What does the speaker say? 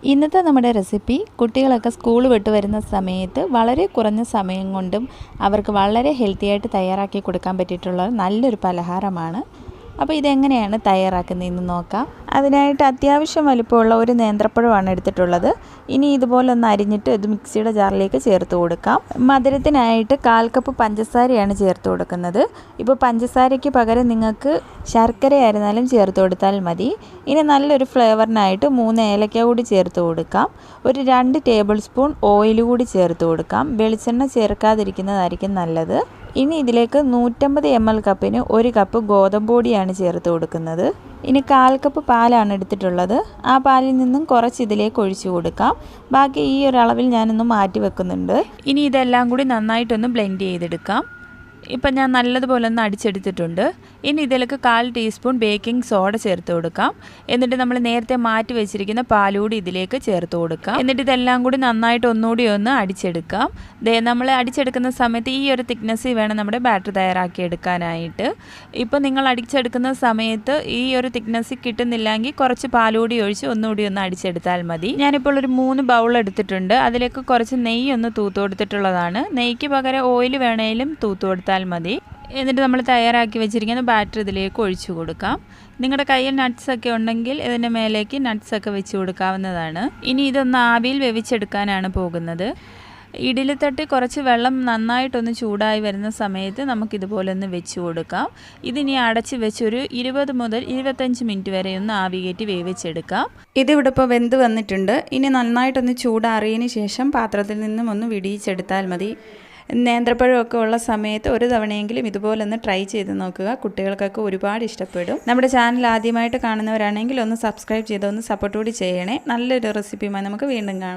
ഇന്നത്തെ നമ്മുടെ റെസിപ്പി കുട്ടികളൊക്കെ സ്കൂൾ വിട്ട് വരുന്ന സമയത്ത് വളരെ കുറഞ്ഞ സമയം കൊണ്ടും അവർക്ക് വളരെ ഹെൽത്തി ആയിട്ട് തയ്യാറാക്കി കൊടുക്കാൻ പറ്റിയിട്ടുള്ള നല്ലൊരു പലഹാരമാണ്. അപ്പോൾ ഇതെങ്ങനെയാണ് തയ്യാറാക്കുന്നതെന്ന് നോക്കാം. അതിനായിട്ട് അത്യാവശ്യം വലുപ്പമുള്ള ഒരു നേന്ത്രപ്പഴമാണ് എടുത്തിട്ടുള്ളത്. ഇനി ഇതുപോലെ ഒന്ന് അരിഞ്ഞിട്ട് ഇത് മിക്സിയുടെ ജാറിലേക്ക് ചേർത്ത് കൊടുക്കാം. മധുരത്തിനായിട്ട് 1/4 കപ്പ് പഞ്ചസാരയാണ് ചേർത്ത് കൊടുക്കുന്നത്. ഇപ്പോൾ പഞ്ചസാരയ്ക്ക് പകരം നിങ്ങൾക്ക് ശർക്കര ആയിരുന്നാലും ചേർത്ത് കൊടുത്താൽ മതി. ഇനി നല്ലൊരു ഫ്ലേവറിനായിട്ട് 3 ഏലക്ക കൂടി ചേർത്ത് കൊടുക്കാം. ഒരു 2 ടേബിൾ സ്പൂൺ ഓയിൽ കൂടി ചേർത്ത് കൊടുക്കാം. വെളിച്ചെണ്ണ ചേർക്കാതിരിക്കുന്നതായിരിക്കും നല്ലത്. ഇനി ഇതിലേക്ക് 150 ml കപ്പിന് 1 കപ്പ് ഗോതമ്പ് പൊടിയാണ് ചേർത്ത് കൊടുക്കുന്നത്. ഇനി 1/4 കപ്പ് പാലാണ് എടുത്തിട്ടുള്ളത്. ആ പാലിൽ നിന്നും കുറച്ച് ഇതിലേക്ക് ഒഴിച്ചു കൊടുക്കാം. ബാക്കി ഈ ഒരു അളവിൽ ഞാനൊന്ന് മാറ്റി വെക്കുന്നുണ്ട്. ഇനി ഇതെല്ലാം കൂടി നന്നായിട്ടൊന്ന് ബ്ലെൻഡ് ചെയ്തെടുക്കാം. ഇപ്പം ഞാൻ നല്ലതുപോലെ ഒന്ന് അടിച്ചെടുത്തിട്ടുണ്ട്. ഇനി ഇതിലേക്ക് 1/4 ടീസ്പൂൺ ബേക്കിംഗ് സോഡ ചേർത്ത് കൊടുക്കാം. എന്നിട്ട് നമ്മൾ നേരത്തെ മാറ്റി വെച്ചിരിക്കുന്ന പാലുകൂടി ഇതിലേക്ക് ചേർത്ത് കൊടുക്കാം. എന്നിട്ട് ഇതെല്ലാം കൂടി നന്നായിട്ട് ഒന്നുകൂടി ഒന്ന് അടിച്ചെടുക്കാം. നമ്മൾ അടിച്ചെടുക്കുന്ന സമയത്ത് ഈ ഒരു തിക്നെസ്സിൽ വേണം നമ്മുടെ ബാറ്റർ തയ്യാറാക്കി എടുക്കാനായിട്ട്. ഇപ്പോൾ നിങ്ങൾ അടിച്ചെടുക്കുന്ന സമയത്ത് ഈ ഒരു തിക്നെസ്സിൽ കിട്ടുന്നില്ലെങ്കിൽ കുറച്ച് പാലുകൂടി ഒഴിച്ച് ഒന്നുകൂടി ഒന്ന് അടിച്ചെടുത്താൽ മതി. ഞാനിപ്പോൾ ഒരു 3 ബൗൾ എടുത്തിട്ടുണ്ട്. അതിലേക്ക് കുറച്ച് നെയ്യ് ഒന്ന് തൂത്ത് കൊടുത്തിട്ടുള്ളതാണ്. നെയ്യ്ക്ക് പകരം ഓയിൽ വേണേലും തൂത്ത് കൊടുത്താൽ മതി. എന്നിട്ട് നമ്മൾ തയ്യാറാക്കി വെച്ചിരിക്കുന്ന ബാറ്റർ ഇതിലേക്ക് ഒഴിച്ചു കൊടുക്കാം. നിങ്ങളുടെ കയ്യിൽ നട്ട്സൊക്കെ ഉണ്ടെങ്കിൽ ഇതിൻ്റെ മേലേക്ക് നട്ട്സൊക്കെ വെച്ച് കൊടുക്കാവുന്നതാണ്. ഇനി ഇതൊന്ന് ആവിയിൽ വേവിച്ചെടുക്കാനാണ് പോകുന്നത്. ഇഡ്ഡലിത്തട്ടി കുറച്ച് വെള്ളം നന്നായിട്ടൊന്ന് ചൂടായി വരുന്ന സമയത്ത് നമുക്കിതുപോലെ ഒന്ന് വെച്ച് കൊടുക്കാം. ഇതിനി അടച്ച് വെച്ചൊരു 20 മുതൽ 25 മിനിറ്റ് വരെ ഒന്ന് ആവി കയറ്റി വേവിച്ചെടുക്കാം. ഇതിവിടെ ഇപ്പോൾ വെന്ത് വന്നിട്ടുണ്ട്. ഇനി നന്നായിട്ടൊന്ന് ചൂടാറിയതിന് ശേഷം പാത്രത്തിൽ നിന്നും ഒന്ന് വിടിയിച്ചെടുത്താൽ മതി. നേന്ത്രപ്പഴമൊക്കെ ഉള്ള സമയത്ത് ഒരു തവണയെങ്കിലും ഇതുപോലെ ഒന്ന് ട്രൈ ചെയ്ത് നോക്കുക. കുട്ടികൾക്കൊക്കെ ഒരുപാട് ഇഷ്ടപ്പെടും. നമ്മുടെ ചാനൽ ആദ്യമായിട്ട് കാണുന്നവരാണെങ്കിൽ ഒന്ന് സബ്സ്ക്രൈബ് ചെയ്ത് ഒന്ന് സപ്പോർട്ട് കൂടി ചെയ്യണേ. നല്ലൊരു റെസിപ്പിയുമായി നമുക്ക് വീണ്ടും കാണാം.